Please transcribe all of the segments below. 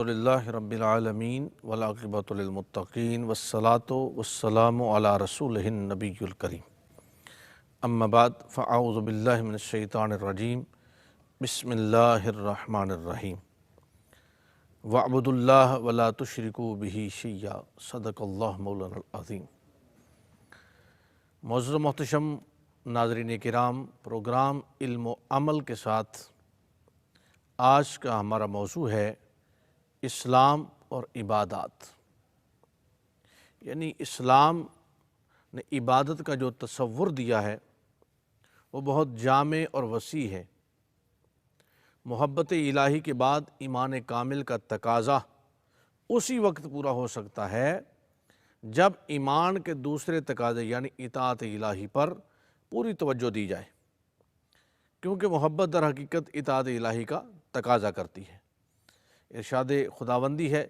للہ رب العالمین والعاقبۃ للمتقین والصلاۃ والسلام علی رسولہ النبی الکریم اما بعد فاعوذ باللہ من الشیطان الرجیم بسم اللہ الرحمن الرحیم وَاعْبُدُوا اللَّهَ وَلَا تُشْرِكُوا بِهِ شَيْئًا صدق اللہ مولانا العظیم۔ معزز و محتشم ناظرین کرام، پروگرام علم و عمل کے ساتھ آج کا ہمارا موضوع ہے اسلام اور عبادات۔ یعنی اسلام نے عبادت کا جو تصور دیا ہے وہ بہت جامع اور وسیع ہے۔ محبت الہی کے بعد ایمان کامل کا تقاضا اسی وقت پورا ہو سکتا ہے جب ایمان کے دوسرے تقاضے یعنی اطاعت الہی پر پوری توجہ دی جائے، کیونکہ محبت در حقیقت اطاعت الہی کا تقاضا کرتی ہے۔ ارشاد خداوندی ہے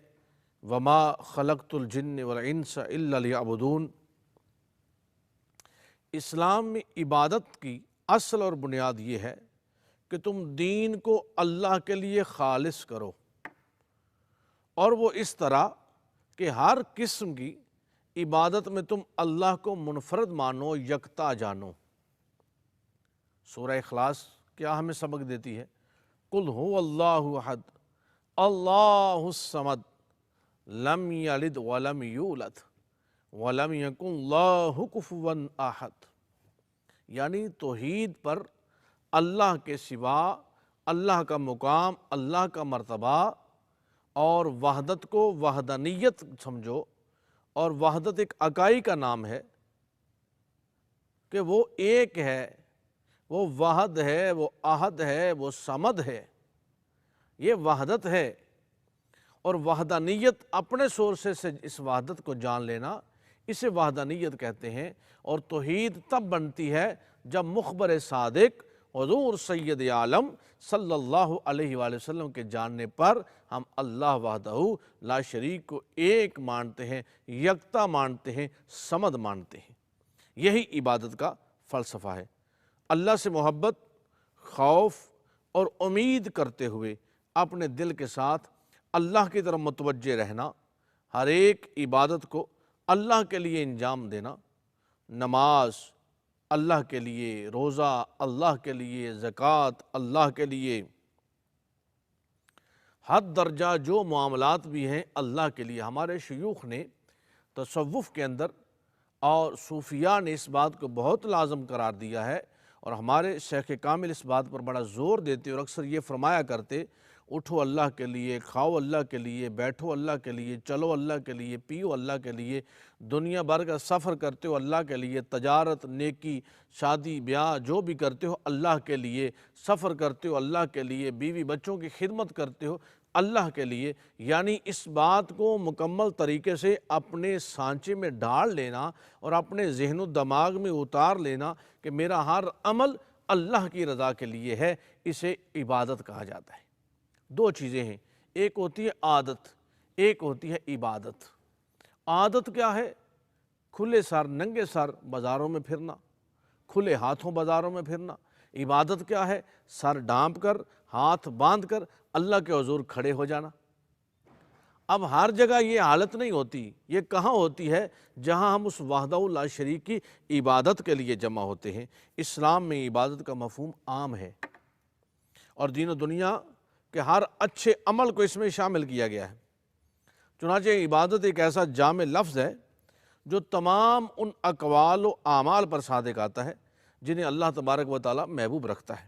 وما خلقت الجن والانس الا لیعبدون۔ اسلام میں عبادت کی اصل اور بنیاد یہ ہے کہ تم دین کو اللہ کے لیے خالص کرو، اور وہ اس طرح کہ ہر قسم کی عبادت میں تم اللہ کو منفرد مانو، یکتا جانو۔ سورہ اخلاص کیا ہمیں سبق دیتی ہے؟ قل هو اللہ احد اللہ الصمد لم یلد ولم یولد ولم یکن لہ کفوا احد۔ یعنی توحید پر اللہ کے سوا اللہ کا مقام، اللہ کا مرتبہ، اور وحدت کو وحدانیت سمجھو، اور وحدت ایک اکائی کا نام ہے کہ وہ ایک ہے، وہ واحد ہے، وہ احد ہے، وہ صمد ہے۔ یہ وحدت ہے، اور وحدانیت اپنے سورسز سے اس وحدت کو جان لینا، اسے وحدانیت کہتے ہیں۔ اور توحید تب بنتی ہے جب مخبر صادق حضور سید عالم صلی اللہ علیہ وآلہ وسلم کے جاننے پر ہم اللہ وحدہ لا شریک کو ایک مانتے ہیں، یکتا مانتے ہیں، صمد مانتے ہیں۔ یہی عبادت کا فلسفہ ہے۔ اللہ سے محبت، خوف اور امید کرتے ہوئے اپنے دل کے ساتھ اللہ کی طرف متوجہ رہنا، ہر ایک عبادت کو اللہ کے لیے انجام دینا، نماز اللہ کے لیے، روزہ اللہ کے لیے، زکوٰۃ اللہ کے لیے، حد درجہ جو معاملات بھی ہیں اللہ کے لیے۔ ہمارے شیوخ نے تصوف کے اندر اور صوفیاء نے اس بات کو بہت لازم قرار دیا ہے، اور ہمارے شیخ کامل اس بات پر بڑا زور دیتے اور اکثر یہ فرمایا کرتے، اٹھو اللہ کے لیے، کھاؤ اللہ کے لیے، بیٹھو اللہ کے لیے، چلو اللہ کے لیے، پیو اللہ کے لیے، دنیا بھر کا سفر کرتے ہو اللہ کے لیے، تجارت، نیکی، شادی، بیاہ جو بھی کرتے ہو اللہ کے لیے، سفر کرتے ہو اللہ کے لیے، بیوی بچوں کی خدمت کرتے ہو اللہ کے لیے۔ یعنی اس بات کو مکمل طریقے سے اپنے سانچے میں ڈال لینا اور اپنے ذہن و دماغ میں اتار لینا کہ میرا ہر عمل اللہ کی رضا کے لیے ہے، اسے عبادت کہا جاتا ہے۔ دو چیزیں ہیں، ایک ہوتی ہے عادت، ایک ہوتی ہے عبادت۔ عادت کیا ہے؟ کھلے سر، ننگے سر بازاروں میں پھرنا، کھلے ہاتھوں بازاروں میں پھرنا۔ عبادت کیا ہے؟ سر ڈھانپ کر، ہاتھ باندھ کر اللہ کے حضور کھڑے ہو جانا۔ اب ہر جگہ یہ حالت نہیں ہوتی، یہ کہاں ہوتی ہے؟ جہاں ہم اس وحدہ لا شریک کی عبادت کے لیے جمع ہوتے ہیں۔ اسلام میں عبادت کا مفہوم عام ہے، اور دین و دنیا کہ ہر اچھے عمل کو اس میں شامل کیا گیا ہے۔ چنانچہ عبادت ایک ایسا جامع لفظ ہے جو تمام ان اقوال و اعمال پر صادق آتا ہے جنہیں اللہ تبارک و تعالیٰ محبوب رکھتا ہے،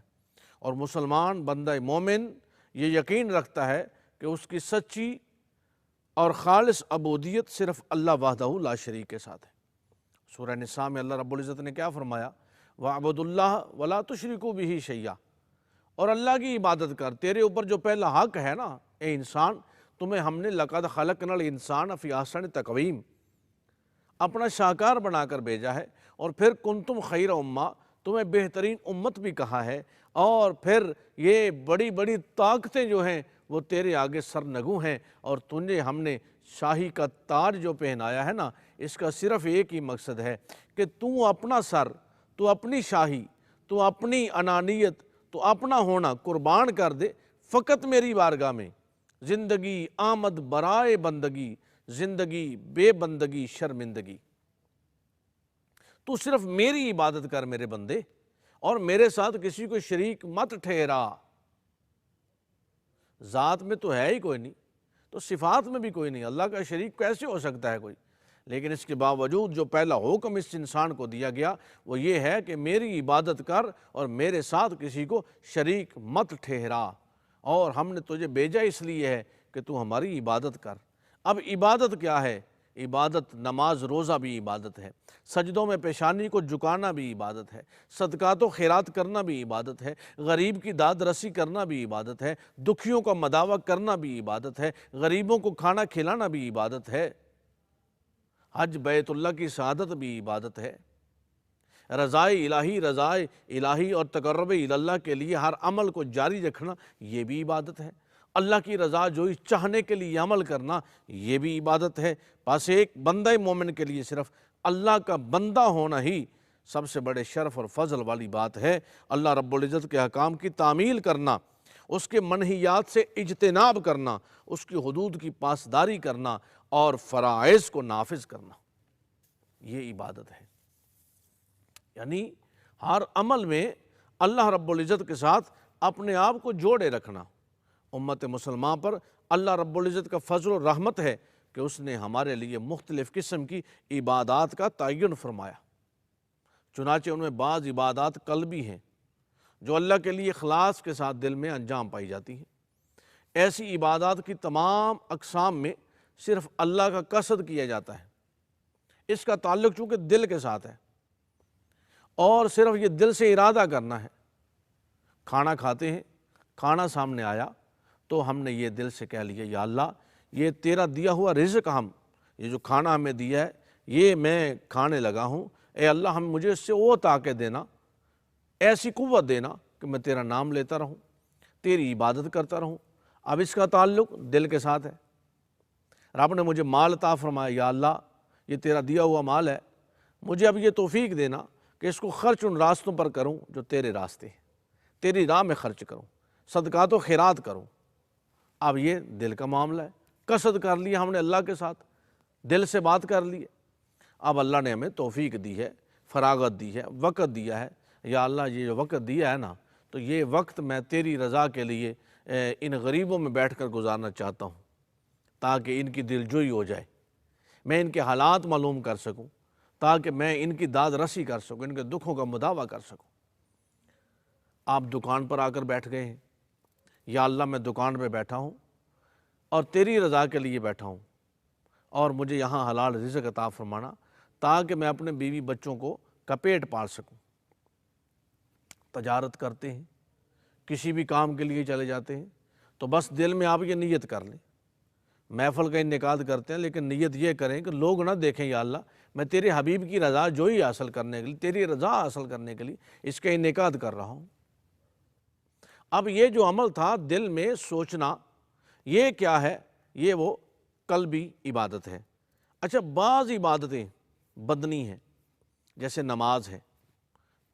اور مسلمان بندہ مومن یہ یقین رکھتا ہے کہ اس کی سچی اور خالص عبودیت صرف اللہ وحدہ لا شریک کے ساتھ ہے۔ سورہ نساء میں اللہ رب العزت نے کیا فرمایا؟ وَاعْبُدُوا اللَّهَ وَلَا تُشْرِكُوا بِهِ شَيْئًا۔ اور اللہ کی عبادت کر۔ تیرے اوپر جو پہلا حق ہے نا اے انسان، تمہیں ہم نے لَقَدْ خَلَقْنَا الْإِنسَانَ فِي أَحْسَنِ تَقْوِيمٍ اپنا شاہکار بنا کر بھیجا ہے، اور پھر کنتم خیر امہ، تمہیں بہترین امت بھی کہا ہے، اور پھر یہ بڑی بڑی طاقتیں جو ہیں وہ تیرے آگے سرنگوں ہیں، اور تجھے ہم نے شاہی کا تاج جو پہنایا ہے نا، اس کا صرف ایک ہی مقصد ہے کہ تو اپنا سر، تو اپنی شاہی، تو اپنی انانیت، تو اپنا ہونا قربان کر دے، فقط میری بارگاہ میں زندگی آمد برائے بندگی، زندگی بے بندگی شرمندگی۔ تو صرف میری عبادت کر میرے بندے، اور میرے ساتھ کسی کو شریک مت ٹھہرا۔ ذات میں تو ہے ہی کوئی نہیں، تو صفات میں بھی کوئی نہیں، اللہ کا شریک کیسے ہو سکتا ہے کوئی؟ لیکن اس کے باوجود جو پہلا حکم اس انسان کو دیا گیا وہ یہ ہے کہ میری عبادت کر اور میرے ساتھ کسی کو شریک مت ٹھہرا، اور ہم نے تجھے بھیجا اس لیے ہے کہ تو ہماری عبادت کر۔ اب عبادت کیا ہے؟ عبادت نماز روزہ بھی عبادت ہے، سجدوں میں پیشانی کو جھکانا بھی عبادت ہے، صدقات و خیرات کرنا بھی عبادت ہے، غریب کی داد رسی کرنا بھی عبادت ہے، دکھیوں کا مداوع کرنا بھی عبادت ہے، غریبوں کو کھانا کھلانا بھی عبادت ہے، حج بیت اللہ کی سعادت بھی عبادت ہے، رضائے الہی اور تقرب اللہ کے لیے ہر عمل کو جاری رکھنا یہ بھی عبادت ہے، اللہ کی رضا جوئی چاہنے کے لیے عمل کرنا یہ بھی عبادت ہے۔ بس ایک بندہ مومن کے لیے صرف اللہ کا بندہ ہونا ہی سب سے بڑے شرف اور فضل والی بات ہے۔ اللہ رب العزت کے احکام کی تعمیل کرنا، اس کے منہیات سے اجتناب کرنا، اس کی حدود کی پاسداری کرنا اور فرائض کو نافذ کرنا، یہ عبادت ہے۔ یعنی ہر عمل میں اللہ رب العزت کے ساتھ اپنے آپ کو جوڑے رکھنا۔ امت مسلمان پر اللہ رب العزت کا فضل و رحمت ہے کہ اس نے ہمارے لیے مختلف قسم کی عبادات کا تعین فرمایا، چنانچہ ان میں بعض عبادات قلبی ہیں جو اللہ کے لیے اخلاص کے ساتھ دل میں انجام پائی جاتی ہیں۔ ایسی عبادات کی تمام اقسام میں صرف اللہ کا قصد کیا جاتا ہے، اس کا تعلق چونکہ دل کے ساتھ ہے، اور صرف یہ دل سے ارادہ کرنا ہے۔ کھانا کھاتے ہیں، کھانا سامنے آیا تو ہم نے یہ دل سے کہہ لیا یا اللہ یہ تیرا دیا ہوا رزق، یہ جو کھانا ہمیں دیا ہے یہ میں کھانے لگا ہوں، اے اللہ ہم مجھے اس سے وہ طاقت دینا، ایسی قوت دینا کہ میں تیرا نام لیتا رہوں، تیری عبادت کرتا رہوں۔ اب اس کا تعلق دل کے ساتھ ہے۔ رب نے مجھے مال عطا فرمایا، یا اللہ یہ تیرا دیا ہوا مال ہے، مجھے اب یہ توفیق دینا کہ اس کو خرچ ان راستوں پر کروں جو تیرے راستے ہیں، تیری راہ میں خرچ کروں، صدقات و خیرات کروں۔ اب یہ دل کا معاملہ ہے، قصد کر لیا ہم نے اللہ کے ساتھ، دل سے بات کر لی۔ اب اللہ نے ہمیں توفیق دی ہے، فراغت دی ہے، وقت دیا ہے، یا اللہ یہ جو وقت دیا ہے نا تو یہ وقت میں تیری رضا کے لیے ان غریبوں میں بیٹھ کر گزارنا چاہتا ہوں تاکہ ان کی دلجوئی ہو جائے، میں ان کے حالات معلوم کر سکوں، تاکہ میں ان کی داد رسی کر سکوں، ان کے دکھوں کا مداوع کر سکوں۔ آپ دکان پر آ کر بیٹھ گئے ہیں، یا اللہ میں دکان پہ بیٹھا ہوں اور تیری رضا کے لیے بیٹھا ہوں، اور مجھے یہاں حلال رزق عطا فرمانا تاکہ میں اپنے بیوی بچوں کو کا پیٹ پال سکوں۔ تجارت کرتے ہیں، کسی بھی کام کے لیے چلے جاتے ہیں تو بس دل میں آپ یہ نیت کر لیں، محفل کا انعقاد کرتے ہیں لیکن نیت یہ کریں کہ لوگ نہ دیکھیں یا اللہ میں تیرے حبیب کی رضا جوئی حاصل کرنے کے لیے، تیری رضا حاصل کرنے کے لیے اس کا انعقاد کر رہا ہوں۔ اب یہ جو عمل تھا دل میں سوچنا، یہ کیا ہے؟ یہ وہ قلبی عبادت ہے۔ اچھا بعض عبادتیں بدنی ہیں، جیسے نماز ہے،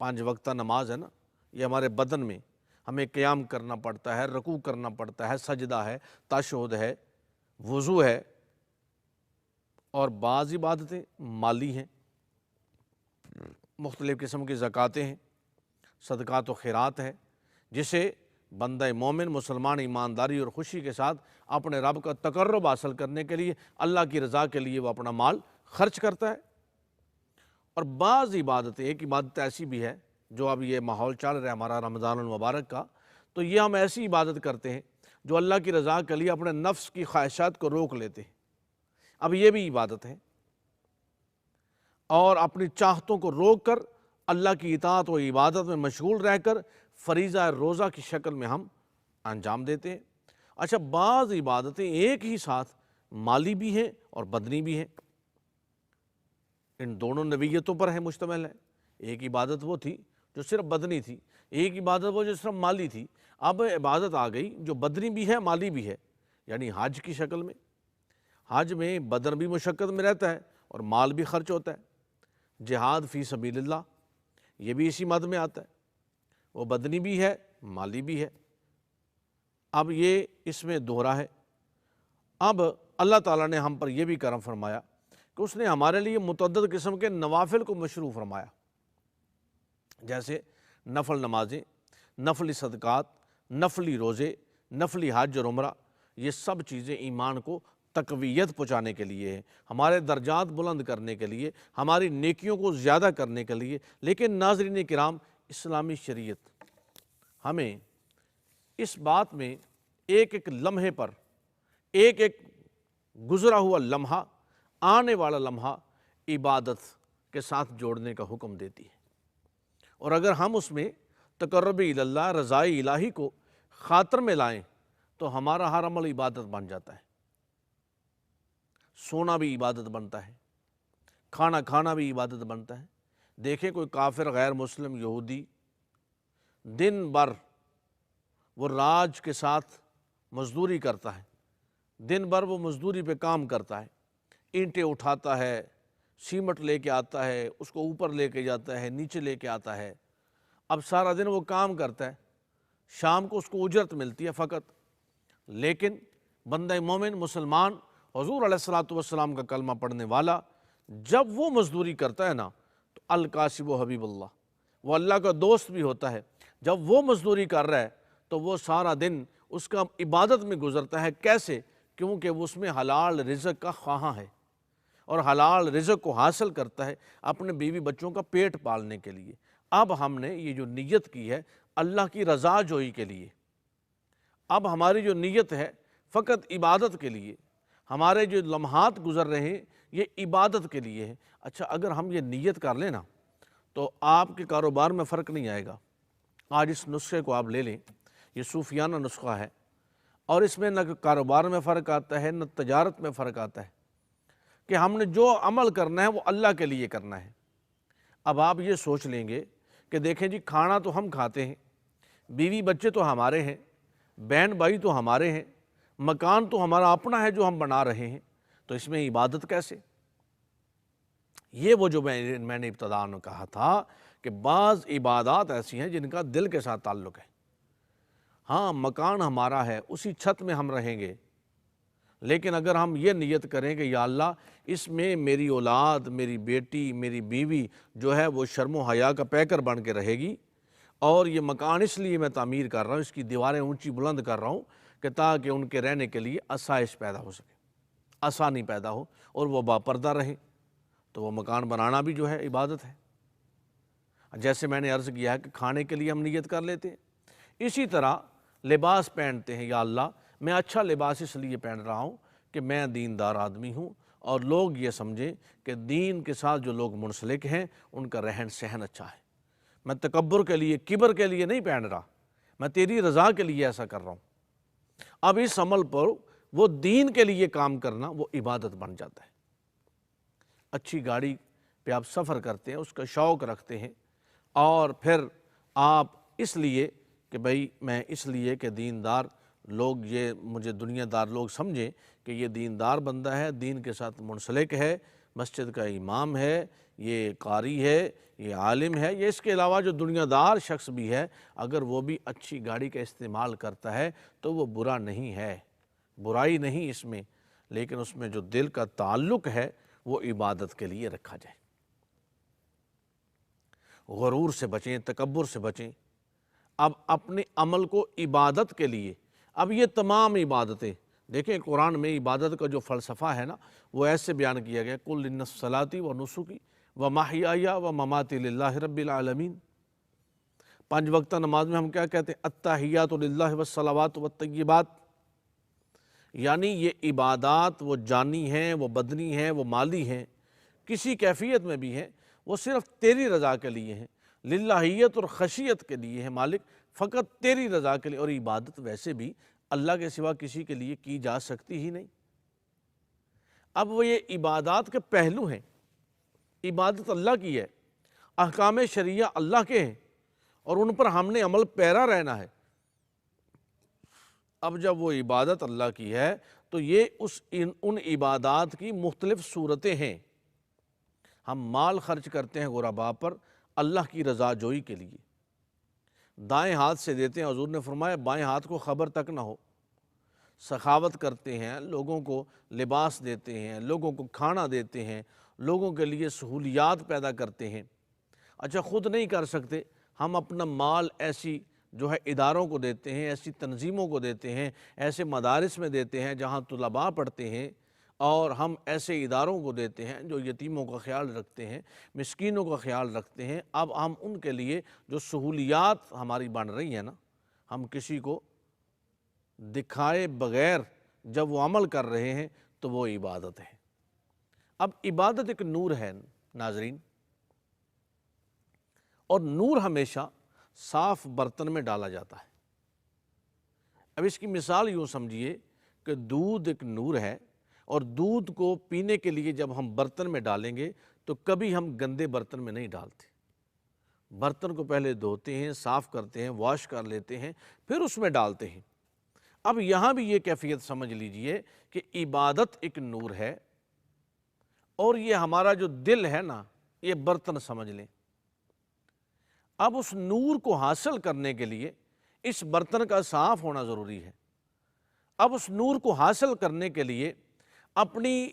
5 وقتہ نماز ہے نا، یہ ہمارے بدن میں ہمیں قیام کرنا پڑتا ہے، رکوع کرنا پڑتا ہے، سجدہ ہے، تشہد ہے، وضو ہے۔ اور بعض عبادتیں مالی ہیں، مختلف قسم کی زکاتیں ہیں، صدقات و خیرات ہے، جسے بندہ مومن مسلمان ایمانداری اور خوشی کے ساتھ اپنے رب کا تقرب حاصل کرنے کے لیے، اللہ کی رضا کے لیے وہ اپنا مال خرچ کرتا ہے۔ اور بعض عبادتیں، ایک عبادت ایسی بھی ہے جو اب یہ ماحول چل رہا ہے ہمارا رمضان المبارک کا، تو یہ ہم ایسی عبادت کرتے ہیں جو اللہ کی رضا کے لیے اپنے نفس کی خواہشات کو روک لیتے ہیں۔ اب یہ بھی عبادت ہے، اور اپنی چاہتوں کو روک کر اللہ کی اطاعت و عبادت میں مشغول رہ کر فریضہ روزہ کی شکل میں ہم انجام دیتے ہیں۔ اچھا بعض عبادتیں ایک ہی ساتھ مالی بھی ہیں اور بدنی بھی ہیں، ان دونوں نوعیتوں پر ہے مشتمل ہے۔ ایک عبادت وہ تھی جو صرف بدنی تھی، ایک عبادت وہ جو صرف مالی تھی۔ اب عبادت آ گئی جو بدنی بھی ہے مالی بھی ہے، یعنی حج کی شکل میں۔ حج میں بدن بھی مشقت میں رہتا ہے اور مال بھی خرچ ہوتا ہے۔ جہاد فی سبیل اللہ یہ بھی اسی مد میں آتا ہے، وہ بدنی بھی ہے مالی بھی ہے۔ اب یہ اس میں دوہرا ہے، اب اللہ تعالیٰ نے ہم پر یہ بھی کرم فرمایا کہ اس نے ہمارے لیے متعدد قسم کے نوافل کو مشروع فرمایا، جیسے نفل نمازیں، نفلی صدقات، نفلی روزے، نفلی حج اور عمرہ۔ یہ سب چیزیں ایمان کو تقویت پہنچانے کے لیے ہیں، ہمارے درجات بلند کرنے کے لیے، ہماری نیکیوں کو زیادہ کرنے کے لیے۔ لیکن ناظرین کرام، اسلامی شریعت ہمیں اس بات میں ایک ایک لمحے پر، ایک ایک گزرا ہوا لمحہ، آنے والا لمحہ عبادت کے ساتھ جوڑنے کا حکم دیتی ہے، اور اگر ہم اس میں تقرب اللہ، رضائے الہی کو خاطر میں لائیں تو ہمارا ہر عمل عبادت بن جاتا ہے۔ سونا بھی عبادت بنتا ہے، کھانا کھانا بھی عبادت بنتا ہے۔ دیکھیں کوئی کافر، غیر مسلم، یہودی دن بھر وہ راج کے ساتھ مزدوری کرتا ہے، دن بھر وہ مزدوری پہ کام کرتا ہے، اینٹیں اٹھاتا ہے، سیمٹ لے کے آتا ہے، اس کو اوپر لے کے جاتا ہے، نیچے لے کے آتا ہے۔ اب سارا دن وہ کام کرتا ہے، شام کو اس کو اجرت ملتی ہے فقط۔ لیکن بندہ مومن، مسلمان، حضور علیہ الصلوۃ والسلام کا کلمہ پڑھنے والا، جب وہ مزدوری کرتا ہے نا تو الکاسب و حبیب اللہ، وہ اللہ کا دوست بھی ہوتا ہے۔ جب وہ مزدوری کر رہا ہے تو وہ سارا دن اس کا عبادت میں گزرتا ہے۔ کیسے؟ کیونکہ وہ اس میں حلال رزق کا خواہاں ہے، اور حلال رزق کو حاصل کرتا ہے اپنے بیوی بچوں کا پیٹ پالنے کے لیے۔ اب ہم نے یہ جو نیت کی ہے اللہ کی رضا جوئی کے لیے، اب ہماری جو نیت ہے فقط عبادت کے لیے، ہمارے جو لمحات گزر رہے ہیں یہ عبادت کے لیے ہے۔ اچھا، اگر ہم یہ نیت کر لیں نا تو آپ کے کاروبار میں فرق نہیں آئے گا۔ آج اس نسخے کو آپ لے لیں، یہ صوفیانہ نسخہ ہے، اور اس میں نہ کاروبار میں فرق آتا ہے نہ تجارت میں فرق آتا ہے، کہ ہم نے جو عمل کرنا ہے وہ اللہ کے لیے کرنا ہے۔ اب آپ یہ سوچ لیں گے کہ دیکھیں جی، کھانا تو ہم کھاتے ہیں، بیوی بچے تو ہمارے ہیں، بہن بھائی تو ہمارے ہیں، مکان تو ہمارا اپنا ہے جو ہم بنا رہے ہیں، تو اس میں عبادت کیسے؟ یہ وہ جو میں نے ابتداء میں کہا تھا کہ بعض عبادات ایسی ہیں جن کا دل کے ساتھ تعلق ہے۔ ہاں، مکان ہمارا ہے، اسی چھت میں ہم رہیں گے، لیکن اگر ہم یہ نیت کریں کہ یا اللہ اس میں میری اولاد، میری بیٹی، میری بیوی جو ہے وہ شرم و حیا کا پیکر بن کے رہے گی، اور یہ مکان اس لیے میں تعمیر کر رہا ہوں، اس کی دیواریں اونچی بلند کر رہا ہوں کہ تاکہ ان کے رہنے کے لیے آسائش پیدا ہو سکے، آسانی پیدا ہو، اور وہ باپردہ رہیں، تو وہ مکان بنانا بھی جو ہے عبادت ہے۔ جیسے میں نے عرض کیا ہے کہ کھانے کے لیے ہم نیت کر لیتے ہیں، اسی طرح لباس پہنتے ہیں، یا اللہ میں اچھا لباس اس لیے پہن رہا ہوں کہ میں دیندار آدمی ہوں، اور لوگ یہ سمجھیں کہ دین کے ساتھ جو لوگ منسلک ہیں ان کا رہن سہن اچھا ہے۔ میں تکبر کے لیے، کبر کے لیے نہیں پہن رہا، میں تیری رضا کے لیے ایسا کر رہا ہوں۔ اب اس عمل پر وہ دین کے لیے کام کرنا وہ عبادت بن جاتا ہے۔ اچھی گاڑی پہ آپ سفر کرتے ہیں، اس کا شوق رکھتے ہیں، اور پھر آپ اس لیے کہ بھئی میں اس لیے کہ دیندار لوگ، یہ مجھے دنیا دار لوگ سمجھیں کہ یہ دیندار بندہ ہے، دین کے ساتھ منسلک ہے، مسجد کا امام ہے، یہ قاری ہے، یہ عالم ہے، یہ اس کے علاوہ جو دنیا دار شخص بھی ہے، اگر وہ بھی اچھی گاڑی کا استعمال کرتا ہے تو وہ برا نہیں ہے، برائی نہیں اس میں، لیکن اس میں جو دل کا تعلق ہے وہ عبادت کے لیے رکھا جائے۔ غرور سے بچیں، تکبر سے بچیں۔ اب اپنے عمل کو عبادت کے لیے، اب یہ تمام عبادتیں دیکھیں، قرآن میں عبادت کا جو فلسفہ ہے نا وہ ایسے بیان کیا گیا، قل ان صلاتی و نسکی و محیای و مماتی للہ رب العالمین۔ 5 وقتہ نماز میں ہم کیا کہتے ہیں؟ التحیات للہ والصلوات والطیبات، یعنی یہ عبادات وہ جانی ہیں، وہ بدنی ہیں، وہ مالی ہیں، کسی کیفیت میں بھی ہیں، وہ صرف تیری رضا کے لیے ہیں، للہیت اور خشیت کے لیے ہیں، مالک فقط تیری رضا کے لیے۔ اور عبادت ویسے بھی اللہ کے سوا کسی کے لیے کی جا سکتی ہی نہیں۔ اب وہ یہ عبادات کے پہلو ہیں، عبادت اللہ کی ہے، احکام شریعہ اللہ کے ہیں، اور ان پر ہم نے عمل پیرا رہنا ہے۔ اب جب وہ عبادت اللہ کی ہے تو یہ ان عبادات کی مختلف صورتیں ہیں۔ ہم مال خرچ کرتے ہیں غرباء پر اللہ کی رضا جوئی کے لیے، دائیں ہاتھ سے دیتے ہیں، حضور نے فرمایا بائیں ہاتھ کو خبر تک نہ ہو، سخاوت کرتے ہیں، لوگوں کو لباس دیتے ہیں، لوگوں کو کھانا دیتے ہیں، لوگوں کے لیے سہولیات پیدا کرتے ہیں۔ اچھا خود نہیں کر سکتے، ہم اپنا مال ایسی جو ہے اداروں کو دیتے ہیں، ایسی تنظیموں کو دیتے ہیں، ایسے مدارس میں دیتے ہیں جہاں طلباء پڑھتے ہیں، اور ہم ایسے اداروں کو دیتے ہیں جو یتیموں کا خیال رکھتے ہیں، مسکینوں کا خیال رکھتے ہیں۔ اب ہم ان کے لیے جو سہولیات ہماری بن رہی ہیں نا، ہم کسی کو دکھائے بغیر جب وہ عمل کر رہے ہیں تو وہ عبادت ہے۔ اب عبادت ایک نور ہے ناظرین، اور نور ہمیشہ صاف برتن میں ڈالا جاتا ہے۔ اب اس کی مثال یوں سمجھیے کہ دودھ ایک نور ہے، اور دودھ کو پینے کے لیے جب ہم برتن میں ڈالیں گے تو کبھی ہم گندے برتن میں نہیں ڈالتے، برتن کو پہلے دھوتے ہیں، صاف کرتے ہیں، واش کر لیتے ہیں، پھر اس میں ڈالتے ہیں۔ اب یہاں بھی یہ کیفیت سمجھ لیجئے کہ عبادت ایک نور ہے، اور یہ ہمارا جو دل ہے نا، یہ برتن سمجھ لیں۔ اب اس نور کو حاصل کرنے کے لیے اس برتن کا صاف ہونا ضروری ہے۔ اب اس نور کو حاصل کرنے کے لیے اپنی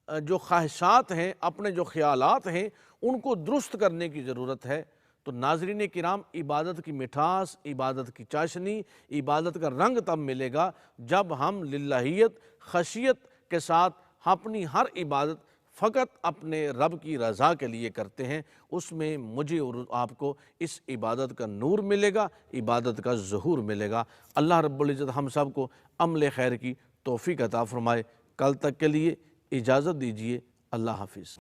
جو خواہشات ہیں، اپنے جو خیالات ہیں، ان کو درست کرنے کی ضرورت ہے۔ تو ناظرین کرام، عبادت کی مٹھاس، عبادت کی چاشنی، عبادت کا رنگ تب ملے گا جب ہم للہیت، خشیت کے ساتھ اپنی ہر عبادت فقط اپنے رب کی رضا کے لیے کرتے ہیں۔ اس میں مجھے اور آپ کو اس عبادت کا نور ملے گا، عبادت کا ظہور ملے گا۔ اللہ رب العزت ہم سب کو عمل خیر کی توفیق عطا فرمائے۔ کل تک کے لیے اجازت دیجیے، اللہ حافظ۔